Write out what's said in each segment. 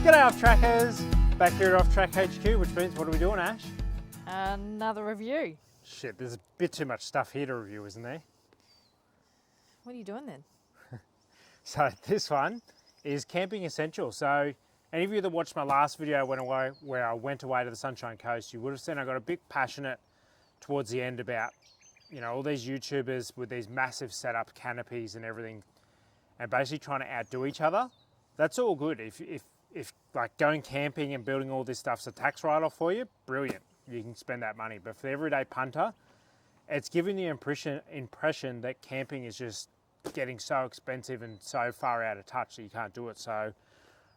G'day Off Trackers, back here at Off Track HQ, which means what are we doing, Ash? Another review. Shit, there's a bit too much stuff here to review, isn't there? What are you doing then? So this one is camping essentials. So any of you that watched my last video where I went away to the Sunshine Coast, you would have seen I got a bit passionate towards the end about, you know, all these YouTubers with these massive setup canopies and everything, and basically trying to outdo each other. That's all good. If like going camping and building all this stuff's a tax write-off for you, brilliant. You can spend that money. But for the everyday punter, it's giving the impression that camping is just getting so expensive and so far out of touch that you can't do it. So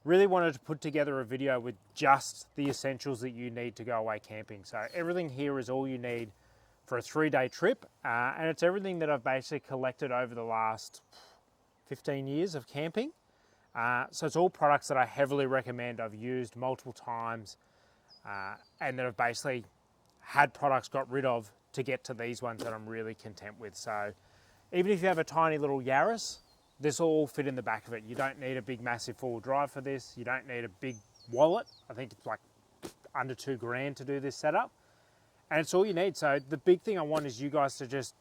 really wanted to put together a video with just the essentials that you need to go away camping. So everything here is all you need for a 3-day trip. And it's everything that I've basically collected over the last 15 years of camping. So it's all products that I heavily recommend. I've used multiple times and that I've basically had products got rid of to get to these ones that I'm really content with. So even if you have a tiny little Yaris, this will all fit in the back of it. You don't need a big massive 4-wheel drive for this. You don't need a big wallet. I think it's like under $2,000 to do this setup. And it's all you need. So the big thing I want is you guys to just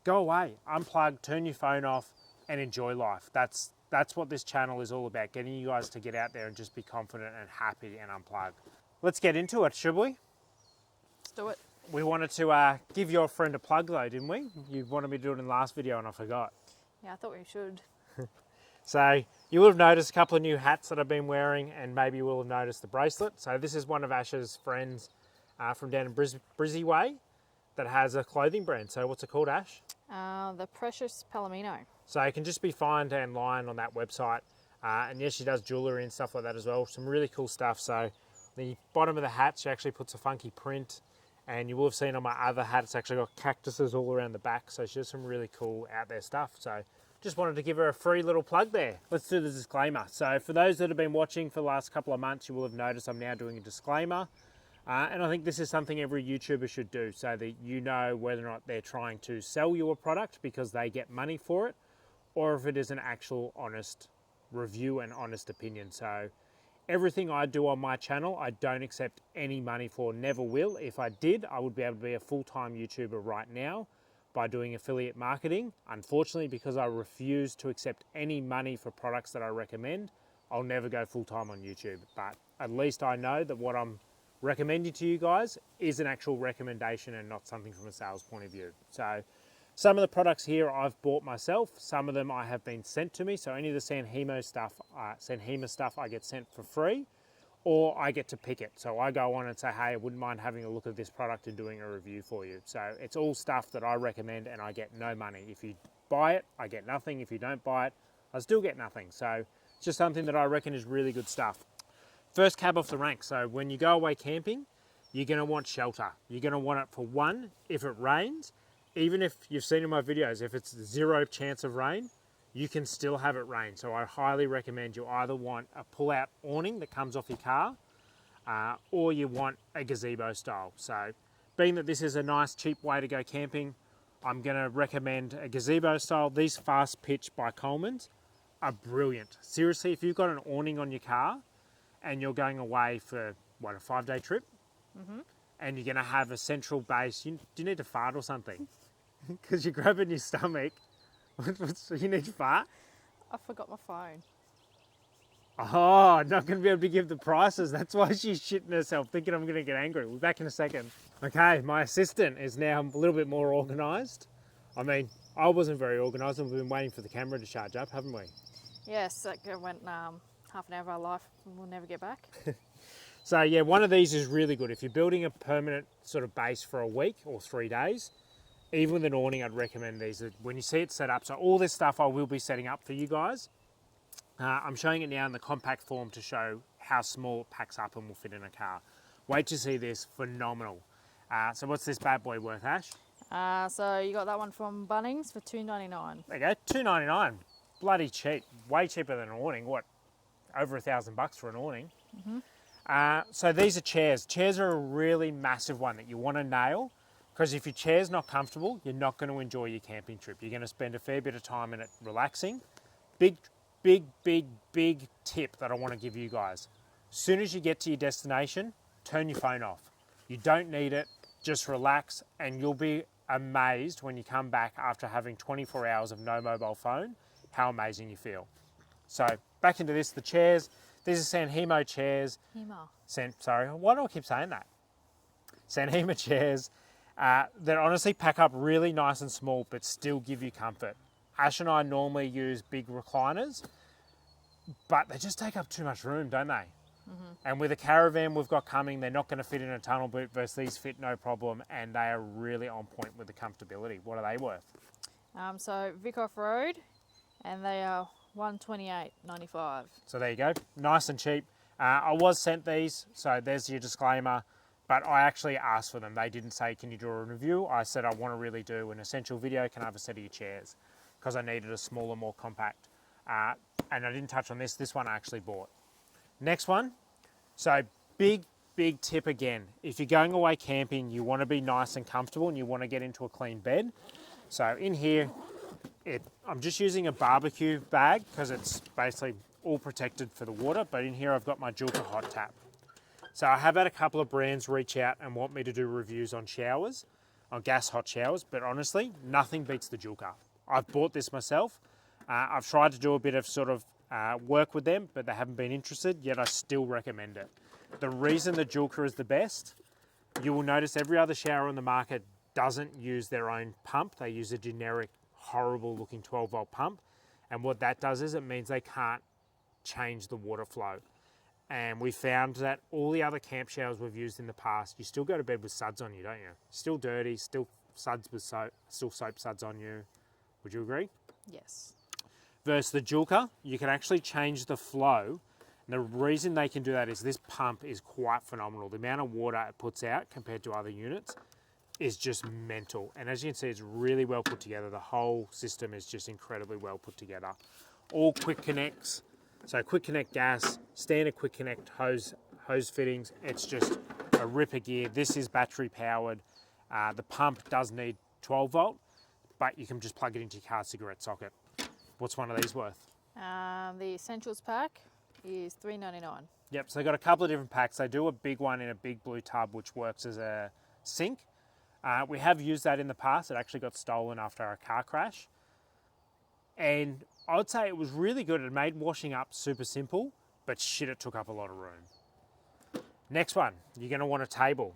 go away, unplug, turn your phone off and enjoy life. That's what this channel is all about, getting you guys to get out there and just be confident and happy and unplug. Let's get into it, should we? Let's do it. We wanted to give your friend a plug though, didn't we? You wanted me to do it in the last video and I forgot. Yeah, I thought we should. So you will have noticed a couple of new hats that I've been wearing, and maybe you will have noticed the bracelet. So this is one of Ash's friends from down in Brizzy Way that has a clothing brand. So what's it called, Ash? The Precious Palomino. So it can just be found online on that website. And yes, she does jewellery and stuff like that as well. Some really cool stuff. So the bottom of the hat, she actually puts a funky print. And you will have seen on my other hat, it's actually got cactuses all around the back. So she does some really cool out there stuff. So just wanted to give her a free little plug there. Let's do the disclaimer. So for those that have been watching for the last couple of months, you will have noticed I'm now doing a disclaimer. And I think this is something every YouTuber should do so that you know whether or not they're trying to sell you a product because they get money for it, or if it is an actual honest review and honest opinion. So everything I do on my channel, I don't accept any money for, never will. If I did, I would be able to be a full-time YouTuber right now by doing affiliate marketing. Unfortunately, because I refuse to accept any money for products that I recommend, I'll never go full-time on YouTube. But at least I know that what I'm recommending to you guys is an actual recommendation and not something from a sales point of view. So some of the products here I've bought myself, some of them I have been sent to me. So any of the Hema stuff I get sent for free, or I get to pick it. So I go on and say, hey, I wouldn't mind having a look at this product and doing a review for you. So it's all stuff that I recommend and I get no money. If you buy it, I get nothing. If you don't buy it, I still get nothing. So it's just something that I reckon is really good stuff. First cab off the rank. So when you go away camping, you're gonna want shelter. You're gonna want it for one, if it rains. Even if you've seen in my videos, if it's 0 chance of rain, you can still have it rain. So I highly recommend you either want a pull-out awning that comes off your car, or you want a gazebo style. So being that this is a nice cheap way to go camping, I'm gonna recommend a gazebo style. These Fast Pitch by Coleman's are brilliant. Seriously, if you've got an awning on your car and you're going away for, what, a 5-day trip? And you're gonna have a central base, do you need to fart or something? Because you're grabbing your stomach. You need to fart? I forgot my phone. Oh, not going to be able to give the prices. That's why she's shitting herself, thinking I'm going to get angry. We'll be back in a second. Okay, my assistant is now a little bit more organised. I mean, I wasn't very organised and we've been waiting for the camera to charge up, haven't we? Yes, that went half an hour of our life and we'll never get back. So yeah, one of these is really good. If you're building a permanent sort of base for a week or 3 days, even with an awning, I'd recommend these. When you see it set up, so all this stuff I will be setting up for you guys. I'm showing it now in the compact form to show how small it packs up and will fit in a car. Wait to see this, phenomenal. So what's this bad boy worth, Ash? So you got that one from Bunnings for $2.99. There you go, $2.99. Bloody cheap, way cheaper than an awning. What, over $1,000 for an awning? So these are chairs. Chairs are a really massive one that you want to nail, because if your chair's not comfortable, you're not going to enjoy your camping trip. You're going to spend a fair bit of time in it relaxing. Big tip that I want to give you guys. Soon as you get to your destination, turn your phone off. You don't need it, just relax, and you'll be amazed when you come back after having 24 hours of no mobile phone, how amazing you feel. So back into this, the chairs. These are San Hema chairs. Sorry, why do I keep saying that? San Hema chairs that honestly pack up really nice and small, but still give you comfort. Ash and I normally use big recliners, but they just take up too much room, don't they? And with the caravan we've got coming, they're not going to fit in a tunnel boot versus these fit no problem, and they are really on point with the comfortability. What are they worth? So Vic Off Road, and they are $128.95. So there you go, nice and cheap. I was sent these, so there's your disclaimer, but I actually asked for them. They didn't say, can you do a review? I said, I want to really do an essential video. Can I have a set of your chairs? Because I needed a smaller, more compact. And I didn't touch on this. This one I actually bought. Next one, so big tip again. If you're going away camping, you want to be nice and comfortable and you want to get into a clean bed. So in here, I'm just using a barbecue bag because it's basically all protected for the water, but in here I've got my Joolca Hottap. So I have had a couple of brands reach out and want me to do reviews on showers, on gas hot showers, but honestly, nothing beats the Joolca. I've bought this myself. I've tried to do a bit of sort of work with them, but they haven't been interested, yet I still recommend it. The reason the Joolca is the best, you will notice every other shower on the market doesn't use their own pump. They use a generic, horrible looking 12-volt pump. And what that does is it means they can't change the water flow. And we found that all the other camp showers we've used in the past, you still go to bed with suds on you, don't you? Still dirty, still suds with soap, still soap suds on you. Would you agree? Yes. Versus the Joolca, you can actually change the flow. And the reason they can do that is this pump is quite phenomenal. The amount of water it puts out compared to other units is just mental. And as you can see, it's really well put together. The whole system is just incredibly well put together. All quick connects. So quick connect gas, standard quick connect hose fittings. It's just a ripper gear. This is battery powered. The pump does need 12 volt, but you can just plug it into your car cigarette socket. What's one of these worth? The Essentials pack is $3.99. Yep, so they've got a couple of different packs. They do a big one in a big blue tub, which works as a sink. We have used that in the past. It actually got stolen after a car crash. And I would say it was really good. It made washing up super simple, but shit, it took up a lot of room. Next one, you're gonna want a table.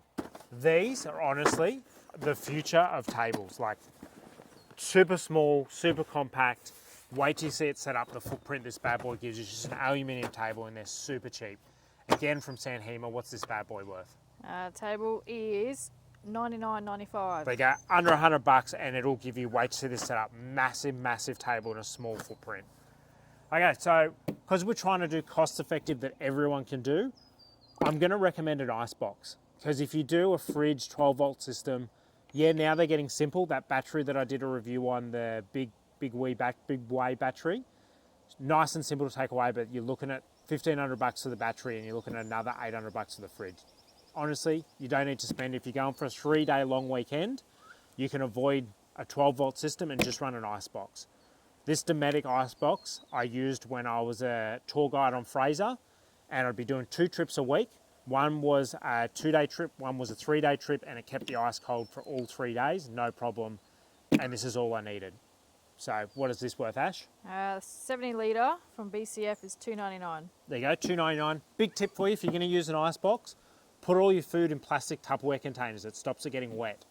These are honestly the future of tables. Like super small, super compact. Wait till you see it set up, the footprint this bad boy gives you. It's just an aluminium table and they're super cheap. Again from San Hema, what's this bad boy worth? Table is $99.95. They go under $100 and it'll give you, wait to see this set up, massive table and a small footprint. Okay, so because we're trying to do cost effective that everyone can do, I'm gonna recommend an Icebox. Because if you do a fridge 12 volt system, yeah, now they're getting simple. That battery that I did a review on, the big way battery, nice and simple to take away, but you're looking at $1,500 for the battery and you're looking at another $800 for the fridge. Honestly, you don't need to spend. If you're going for a 3-day long weekend, you can avoid a 12 volt system and just run an Icebox. This Dometic Icebox I used when I was a tour guide on Fraser, and I'd be doing 2 trips a week. One was a 2-day trip, one was a 3-day trip, and it kept the ice cold for all 3 days, no problem. And this is all I needed. So what is this worth, Ash? 70 litre from BCF is $2.99. There you go, $2.99. Big tip for you if you're going to use an Icebox, put all your food in plastic Tupperware containers. It stops it getting wet.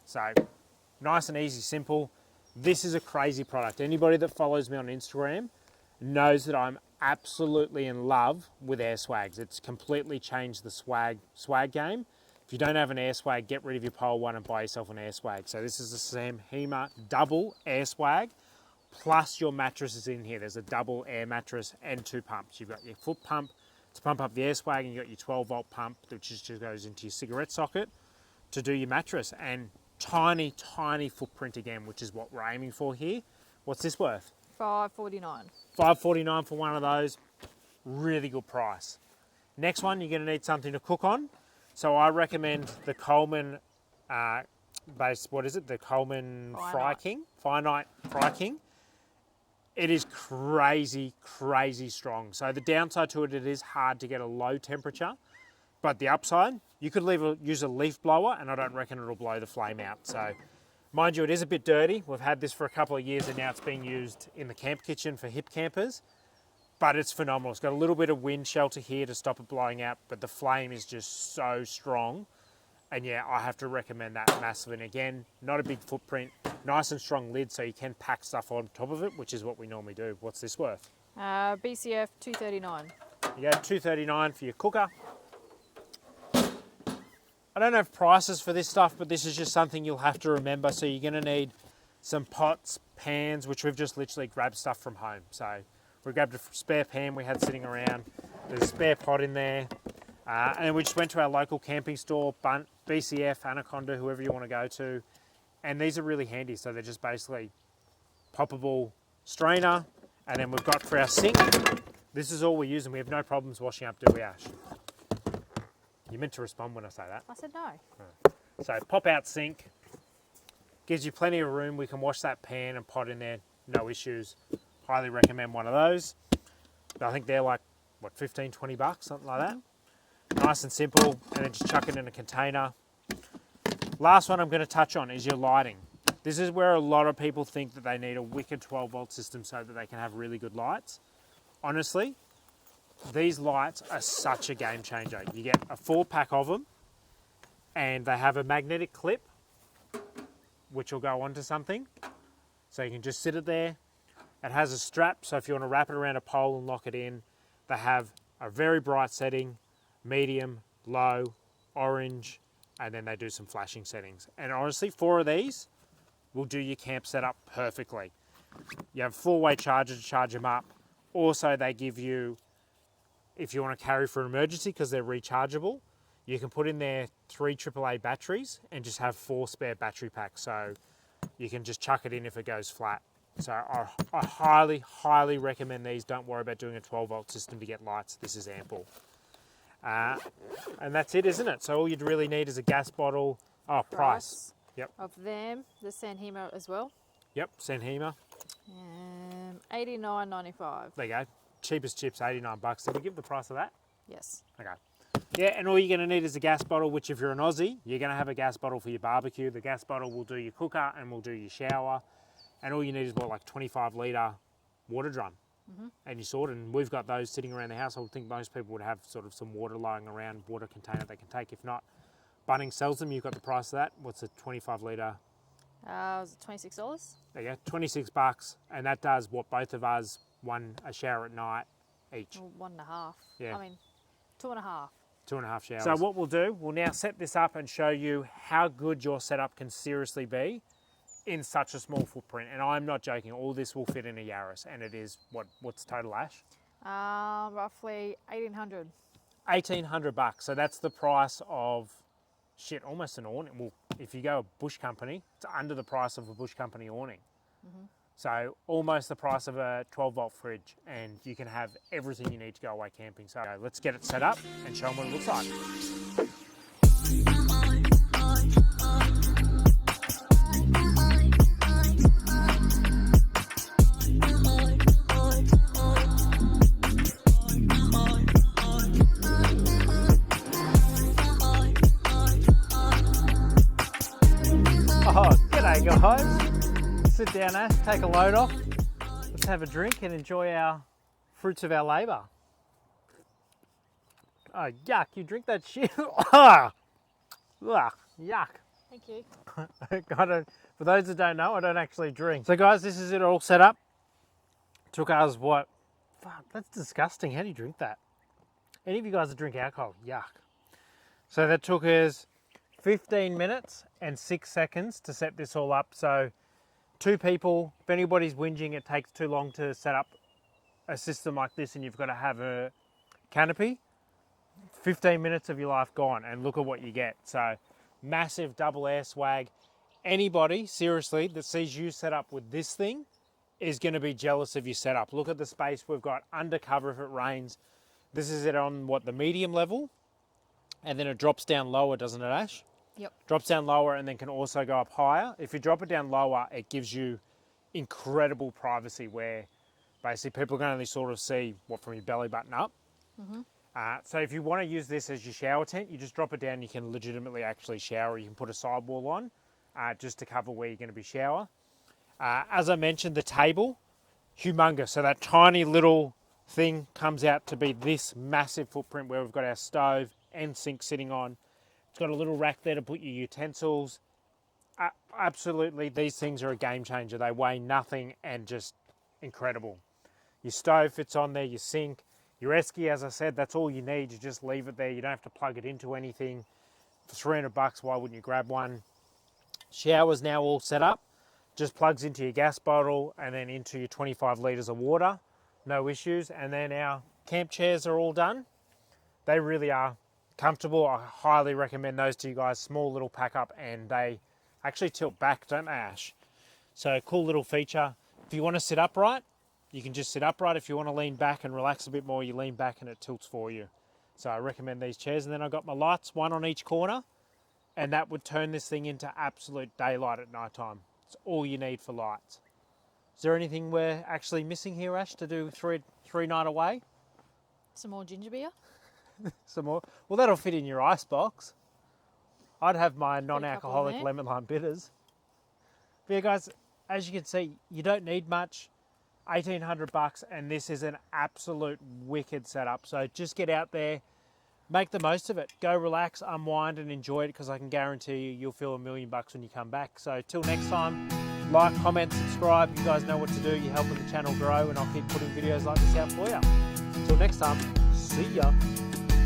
So nice and easy, simple. This is a crazy product. Anybody that follows me on Instagram knows that I'm absolutely in love with air swags. It's completely changed the swag game. If you don't have an air swag, get rid of your pole one and buy yourself an air swag. So this is the San Hema double air swag, plus your mattress is in here. There's a double air mattress and 2 pumps. You've got your foot pump to pump up the air swag, and you've got your 12 volt pump, which just goes into your cigarette socket to do your mattress. And tiny footprint again, which is what we're aiming for here. What's this worth? $5.49. $5.49 for one of those. Really good price. Next one, you're going to need something to cook on. So I recommend the Coleman the Coleman Fyreknight Fry King. It is crazy, crazy strong. So the downside to it, it is hard to get a low temperature, but the upside, you could use a leaf blower and I don't reckon it'll blow the flame out. So mind you, it is a bit dirty. We've had this for a couple of years and now it's being used in the camp kitchen for hip campers, but it's phenomenal. It's got a little bit of wind shelter here to stop it blowing out, but the flame is just so strong. And yeah, I have to recommend that massively. And again, not a big footprint, nice and strong lid so you can pack stuff on top of it, which is what we normally do. What's this worth? BCF 239. You got $2.39 for your cooker. I don't have prices for this stuff, but this is just something you'll have to remember. So you're going to need some pots, pans, which we've just literally grabbed stuff from home. So we grabbed a spare pan we had sitting around. There's a spare pot in there. And then we just went to our local camping store, Bunt, BCF, Anaconda, whoever you want to go to. And these are really handy. So they're just basically poppable strainer. And then we've got for our sink, this is all we're using. We have no problems washing up, do we, Ash? You meant to respond when I say that. I said no. So pop out sink, gives you plenty of room. We can wash that pan and pot in there, no issues. Highly recommend one of those. I think they're like, what, 15, 20 bucks, something like that. Nice and simple, and then just chuck it in a container. Last one I'm going to touch on is your lighting. This is where a lot of people think that they need a wicked 12 volt system so that they can have really good lights. Honestly, these lights are such a game changer. You get a 4-pack of them, and they have a magnetic clip, which will go onto something. So you can just sit it there. It has a strap, so if you want to wrap it around a pole and lock it in, they have a very bright setting, medium, low, orange, and then they do some flashing settings. And honestly, 4 of these will do your camp setup perfectly. You have a 4-way charger to charge them up. Also, they give you, if you want to carry for an emergency because they're rechargeable, you can put in there 3 AAA batteries and just have 4 spare battery packs. So you can just chuck it in if it goes flat. So I highly, highly recommend these. Don't worry about doing a 12 volt system to get lights. This is ample. And that's it, isn't it? So all you'd really need is a gas bottle. Oh, price. Yep. Of them, the Hema as well. Yep, Hima. $89.95. There you go. Cheapest chips, 89 bucks. Did we give the price of that? Yes. Okay. Yeah, and all you're going to need is a gas bottle, which if you're an Aussie, you're going to have a gas bottle for your barbecue. The gas bottle will do your cooker and will do your shower. And all you need is what, like 25 litre water drum. And you sort it, and we've got those sitting around the house. I would think most people would have sort of some water lying around, water container they can take. If not, Bunnings sells them. You've got the price of that. What's a 25 litre? Was it $26? There you go, 26 bucks. And that does what both of us, a shower at night each. Well, 1.5. Yeah. I mean, 2.5. 2.5 showers. So what we'll do, we'll now set this up and show you how good your setup can seriously be in such a small footprint. And I'm not joking, all this will fit in a Yaris, and it is, what's total, Ash? Roughly 1,800. 1,800 bucks. So that's the price of, shit, almost an awning. Well, if you go a Bush company, it's under the price of a Bush company awning. So almost the price of a 12 volt fridge, and you can have everything you need to go away camping. So let's get it set up and show them what it looks like. Oh, g'day guys. Sit down, Ash, take a load off. Let's have a drink and enjoy our fruits of our labour. Oh, yuck, you drink that shit? Ugh, yuck. Thank you. For those that don't know, I don't actually drink. So guys, this is it all set up. Took us what? Fuck, that's disgusting. How do you drink that? Any of you guys that drink alcohol? Yuck. So that took us 15 minutes and 6 seconds to set this all up. So 2 people, if anybody's whinging it takes too long to set up a system like this and you've got to have a canopy, 15 minutes of your life gone, and look at what you get. So massive double air swag. Anybody, seriously, that sees you set up with this thing is going to be jealous of your setup. Look at the space we've got undercover if it rains. This is it on what, the medium level, and then it drops down lower, doesn't it, Ash? Yep. Drops down lower and then can also go up higher. If you drop it down lower, it gives you incredible privacy where Basically, people can only sort of see what from your belly button up. So if you want to use this as your shower tent, you just drop it down. You can legitimately actually shower. You can put a sidewall on just to cover where you're going to be shower. As I mentioned, the table, humongous. So that tiny little thing comes out to be this massive footprint where we've got our stove and sink sitting on. It's got a little rack there to put your utensils. Absolutely, these things are a game changer. They weigh nothing and just incredible. Your stove fits on there, your sink, your esky, as I said, that's all you need. You just leave it there. You don't have to plug it into anything. For $300, why wouldn't you grab one? Shower's now all set up. Just plugs into your gas bottle and then into your 25 litres of water. No issues. And then our camp chairs are all done. They really are comfortable. I highly recommend those to you guys. Small little pack up, and they actually tilt back, don't they, Ash? So cool little feature. If you want to sit upright, you can just sit upright. If you want to lean back and relax a bit more, you lean back and it tilts for you. So I recommend these chairs. And then I've got my lights, one on each corner, and that would turn this thing into absolute daylight at night time. It's all you need for lights. Is there anything we're actually missing here, Ash, to do three night away? Some more ginger beer. Some more? Well, that'll fit in your icebox. I'd have my non-alcoholic there. lemon lime bitters. But yeah, guys, as you can see, you don't need much. $1,800, and this is an absolute wicked setup. So just get out there, make the most of it. Go relax, unwind, and enjoy it, because I can guarantee you'll feel $1 million when you come back. So till next time, like, comment, subscribe. You guys know what to do. You're helping the channel grow, and I'll keep putting videos like this out for you. Till next time, see ya.